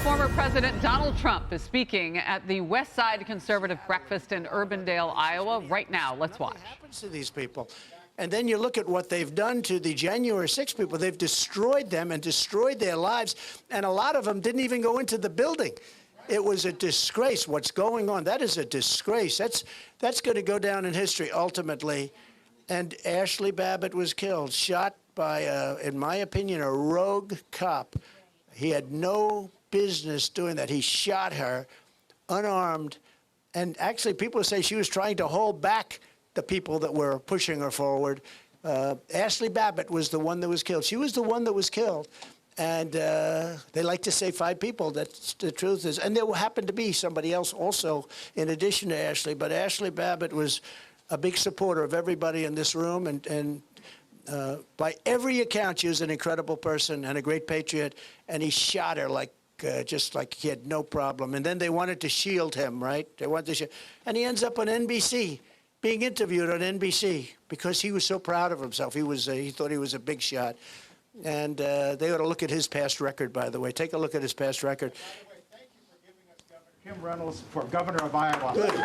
Former President Donald Trump is speaking at the West Side Conservative Breakfast in Urbandale, Iowa. Right now, let's watch. What happens to these people? And then you look at what they've done to the January 6 people. They've destroyed them and destroyed their lives. And a lot of them didn't even go into the building. It was a disgrace. What's going on? That is a disgrace. That's going to go down in history ultimately. And Ashley Babbitt was killed, shot by, in my opinion, a rogue cop. He had no business doing that. He shot her unarmed. And actually, people say she was trying to hold back the people that were pushing her forward. Ashley Babbitt was the one that was killed. She was the one that was killed. And they like to say 5 people. That's the truth is. And there happened to be somebody else also in addition to Ashley. But Ashley Babbitt was a big supporter of everybody in this room. And by every account, she was an incredible person and a great patriot. And he shot her like, just like he had no problem. And then they wanted to shield him, right? They wanted to shield. And he ends up on NBC, being interviewed on NBC because he was so proud of himself. He thought he was a big shot. And they ought to look at his past record, by the way. Take a look at his past record. By the way, thank you for giving us Governor Kim Reynolds for governor of Iowa. Good. Good.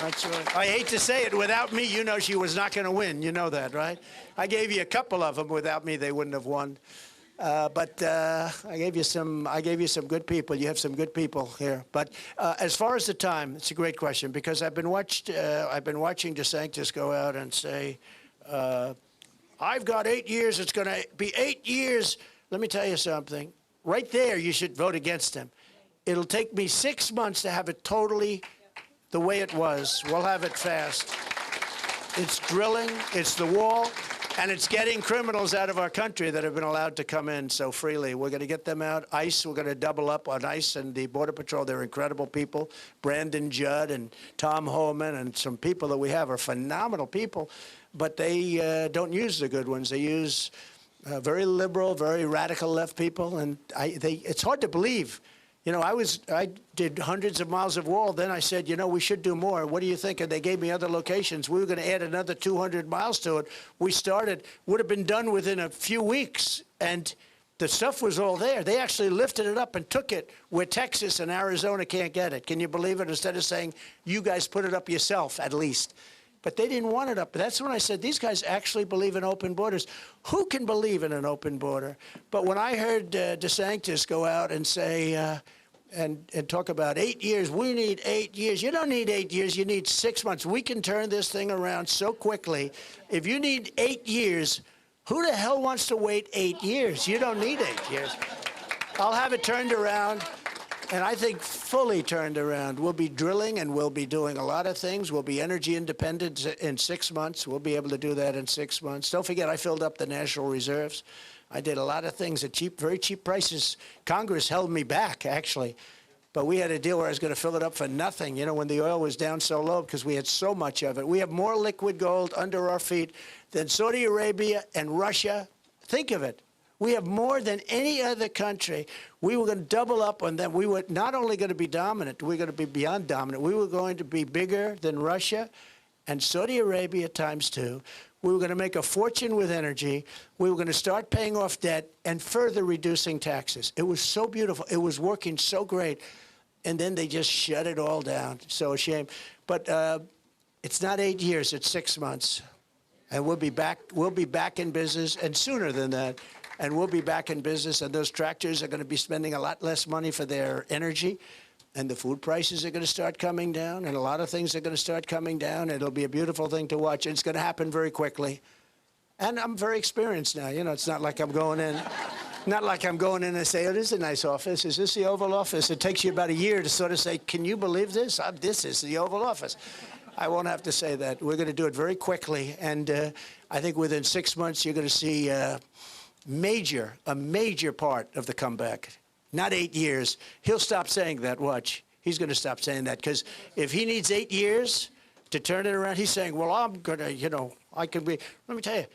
That's right. I hate to say it, without me, you know she was not going to win. You know that, right? I gave you a couple of them. Without me, they wouldn't have won. But I gave you some good people. You have some good people here. But as far as the time, it's a great question because I've been watching DeSantis go out and say, I've got 8 years. It's going to be 8 years. Let me tell you something. Right there, you should vote against him. It'll take me 6 months to have it totally the way it was. We'll have it fast. It's drilling. It's the wall. And it's getting criminals out of our country that have been allowed to come in so freely. We're going to get them out. ICE, we're going to double up on ICE and the Border Patrol. They're incredible people. Brandon Judd and Tom Homan and some people that we have are phenomenal people. But they don't use the good ones. They use very liberal, very radical left people. And it's hard to believe. You know, I did hundreds of miles of wall. Then I said, you know, we should do more. What do you think? And they gave me other locations. We were going to add another 200 miles to it. We started, would have been done within a few weeks. And the stuff was all there. They actually lifted it up and took it where Texas and Arizona can't get it. Can you believe it? Instead of saying, you guys put it up yourself, at least. But they didn't want it up. That's when I said, these guys actually believe in open borders. Who can believe in an open border? But when I heard DeSantis go out and say, and talk about 8 years, we need 8 years. You don't need 8 years, you need 6 months. We can turn this thing around so quickly. If you need 8 years, who the hell wants to wait 8 years? You don't need 8 years. I'll have it turned around. And I think fully turned around. We'll be drilling and we'll be doing a lot of things. We'll be energy independent in 6 months. We'll be able to do that in 6 months. Don't forget, I filled up the national reserves. I did a lot of things at very cheap prices. Congress held me back, actually. But we had a deal where I was going to fill it up for nothing, you know, when the oil was down so low because we had so much of it. We have more liquid gold under our feet than Saudi Arabia and Russia. Think of it. We have more than any other country. We were going to double up on them. We were not only going to be dominant, we were going to be beyond dominant. We were going to be bigger than Russia and Saudi Arabia ×2. We were going to make a fortune with energy. We were going to start paying off debt and further reducing taxes. It was so beautiful. It was working so great. And then they just shut it all down. So a shame. But it's not 8 years. It's 6 months. And we'll be back in business, and sooner than that. And we'll be back in business, and those tractors are going to be spending a lot less money for their energy, and the food prices are going to start coming down, and a lot of things are going to start coming down. It'll be a beautiful thing to watch, and it's going to happen very quickly. And I'm very experienced now. You know, it's not like I'm going in. Not like I'm going in and say, oh, this is a nice office. Is this the Oval Office? It takes you about a year to sort of say, can you believe this? This is the Oval Office. I won't have to say that. We're going to do it very quickly, and I think within 6 months you're going to see a major part of the comeback. Not 8 years. He'll stop saying that, watch. He's going to stop saying that, because if he needs 8 years to turn it around, he's saying, well, I'm going to, you know, I can be, let me tell you,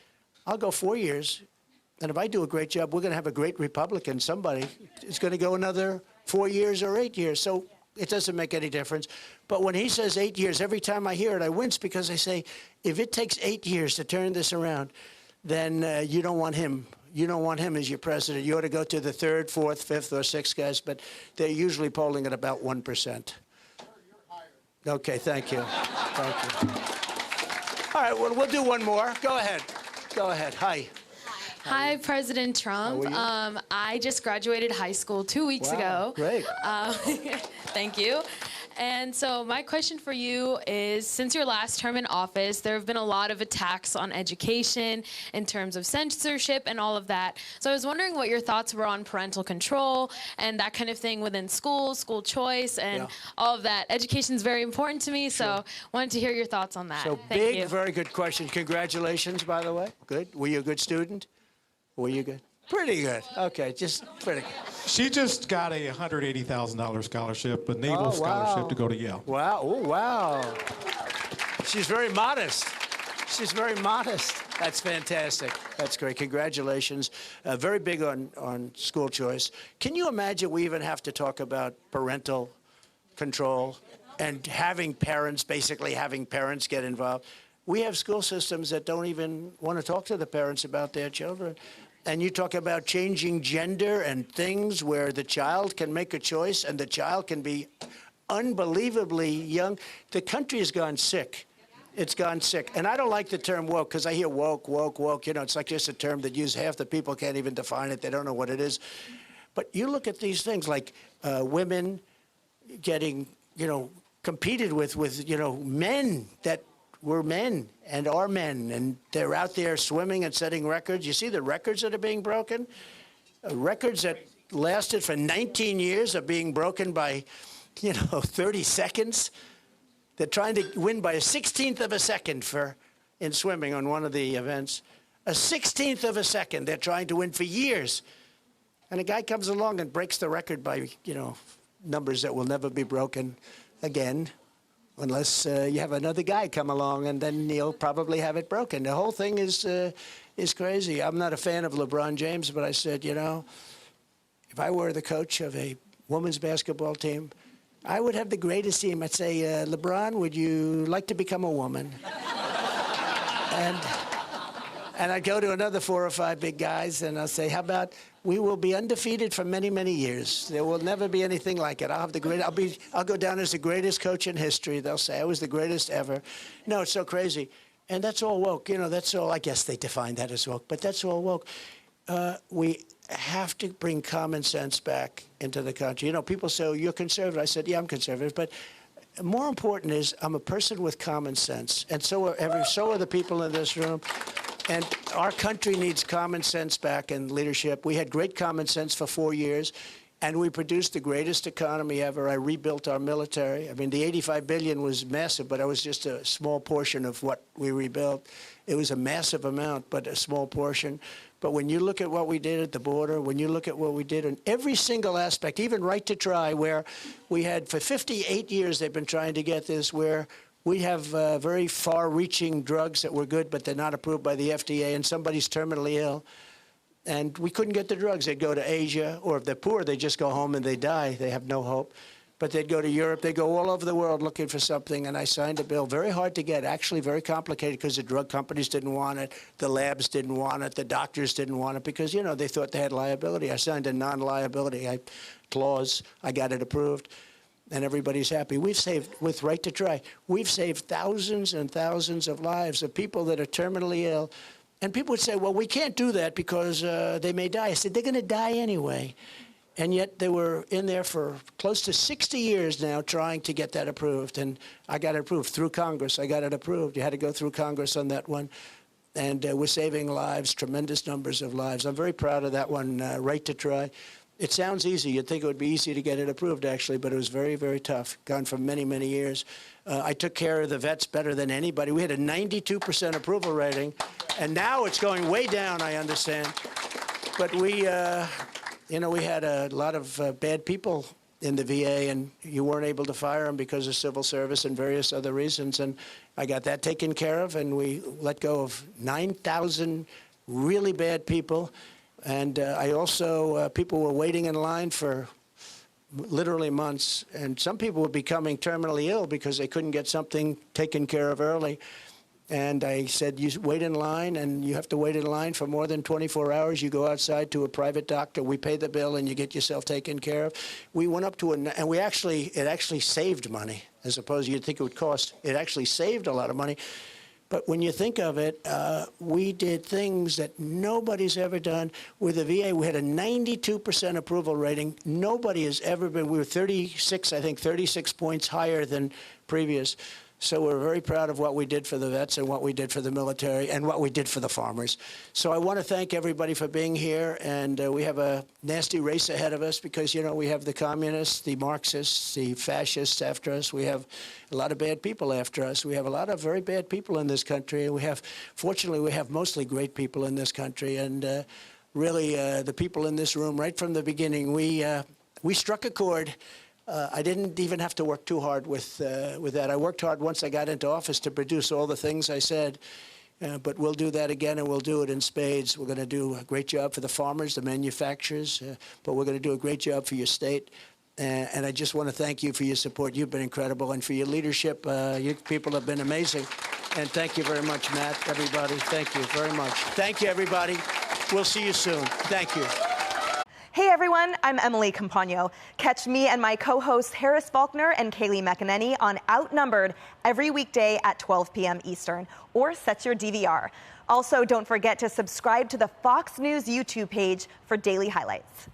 I'll go 4 years, and if I do a great job, we're going to have a great Republican, somebody. It's going to go another 4 years or 8 years. So it doesn't make any difference. But when he says 8 years, every time I hear it, I wince, because I say, if it takes 8 years to turn this around, then you don't want him You don't want him as your president. You ought to go to the third, fourth, fifth, or sixth guys, but they're usually polling at about 1%. Okay, thank you. Thank you. All right, well, we'll do one more. Go ahead. Go ahead. Hi. Hi, President Trump. I just graduated high school 2 weeks ago. Great. Thank you. And so my question for you is, since your last term in office, there have been a lot of attacks on education in terms of censorship and all of that. So I was wondering what your thoughts were on parental control and that kind of thing within schools, school choice, and all of that. Education is very important to me, so wanted to hear your thoughts on that. So Thank you. very good question. Congratulations, by the way. Good. Were you a good student? Were you good? Pretty good. Okay, just pretty good. She just got a $180,000 scholarship, a naval scholarship to go to Yale. Wow. Oh, wow. She's very modest. She's very modest. That's fantastic. That's great. Congratulations. Very big on school choice. Can you imagine we even have to talk about parental control and basically having parents get involved? We have school systems that don't even want to talk to the parents about their children. And you talk about changing gender and things where the child can make a choice and the child can be unbelievably young. The country has gone sick. It's gone sick. And I don't like the term woke because I hear woke, woke, woke. You know, it's like just a term that half the people can't even define it. They don't know what it is. But you look at these things like women getting, competed with, men that were men and are men, and they're out there swimming and setting records. You see the records that are being broken? Records that lasted for 19 years are being broken by, 30 seconds. They're trying to win by a 16th of a second in swimming on one of the events. A 16th of a second they're trying to win for years. And a guy comes along and breaks the record by, numbers that will never be broken again. Unless you have another guy come along, and then he'll probably have it broken. The whole thing is crazy. I'm not a fan of LeBron James, but I said, if I were the coach of a women's basketball team, I would have the greatest team. I'd say, LeBron, would you like to become a woman? And I'd go to another 4 or 5 big guys, and I'll say, how about we will be undefeated for many, many years. There will never be anything like it. I'll go down as the greatest coach in history. They'll say I was the greatest ever. No, it's so crazy. And that's all woke. That's all, I guess they define that as woke, but that's all woke. We have to bring common sense back into the country. People say, oh, you're conservative. I said, yeah, I'm conservative. But more important is I'm a person with common sense. And so are the people in this room. And our country needs common sense back in leadership. We had great common sense for 4 years, and we produced the greatest economy ever. I rebuilt our military. I mean, the $85 billion was massive, but it was just a small portion of what we rebuilt. It was a massive amount, but a small portion. But when you look at what we did at the border, when you look at what we did in every single aspect, even right to try, where we had for 58 years they've been trying to get this, where we have very far-reaching drugs that were good, but they're not approved by the FDA, and somebody's terminally ill. And we couldn't get the drugs. They'd go to Asia, or if they're poor, they just go home and they die. They have no hope. But they'd go to Europe. They go all over the world looking for something, and I signed a bill. Very hard to get, actually very complicated, because the drug companies didn't want it, the labs didn't want it, the doctors didn't want it, because, they thought they had liability. I signed a non-liability clause. I got it approved. And everybody's happy. We've saved, with Right to Try, we've saved thousands and thousands of lives of people that are terminally ill. And people would say, well, we can't do that because they may die. I said, they're going to die anyway. And yet they were in there for close to 60 years now trying to get that approved. And I got it approved through Congress. I got it approved. You had to go through Congress on that one. And we're saving lives, tremendous numbers of lives. I'm very proud of that one, Right to Try. It sounds easy. You'd think it would be easy to get it approved, actually, but it was very, very tough. Gone for many, many years. I took care of the vets better than anybody. We had a 92% approval rating, and now it's going way down, I understand. But we had a lot of bad people in the VA, and you weren't able to fire them because of civil service and various other reasons. And I got that taken care of, and we let go of 9,000 really bad people. And I also, people were waiting in line for literally months, and some people were becoming terminally ill because they couldn't get something taken care of early. And I said, you wait in line, and you have to wait in line for more than 24 hours. You go outside to a private doctor. We pay the bill, and you get yourself taken care of. We went up to and it actually saved money, as opposed to you'd think it would cost. It actually saved a lot of money. But when you think of it, we did things that nobody's ever done. With the VA, we had a 92% approval rating. Nobody has ever been. We were 36 points higher than previous. So we're very proud of what we did for the vets and what we did for the military and what we did for the farmers. So I want to thank everybody for being here. And we have a nasty race ahead of us because, you know, we have the communists, the Marxists, the fascists after us. We have a lot of bad people after us. We have a lot of very bad people in this country. And fortunately, we have mostly great people in this country. And really, the people in this room, right from the beginning, we struck a chord. I didn't even have to work too hard with that. I worked hard once I got into office to produce all the things I said, but we'll do that again, and we'll do it in spades. We're going to do a great job for the farmers, the manufacturers, but we're going to do a great job for your state. And I just want to thank you for your support. You've been incredible, and for your leadership. You people have been amazing. And thank you very much, Matt, everybody. Thank you very much. Thank you, everybody. We'll see you soon. Thank you. Hey everyone, I'm Emily Campagno. Catch me and my co-hosts Harris Faulkner and Kaylee McEnany on Outnumbered every weekday at 12 p.m. Eastern, or set your DVR. Also, don't forget to subscribe to the Fox News YouTube page for daily highlights.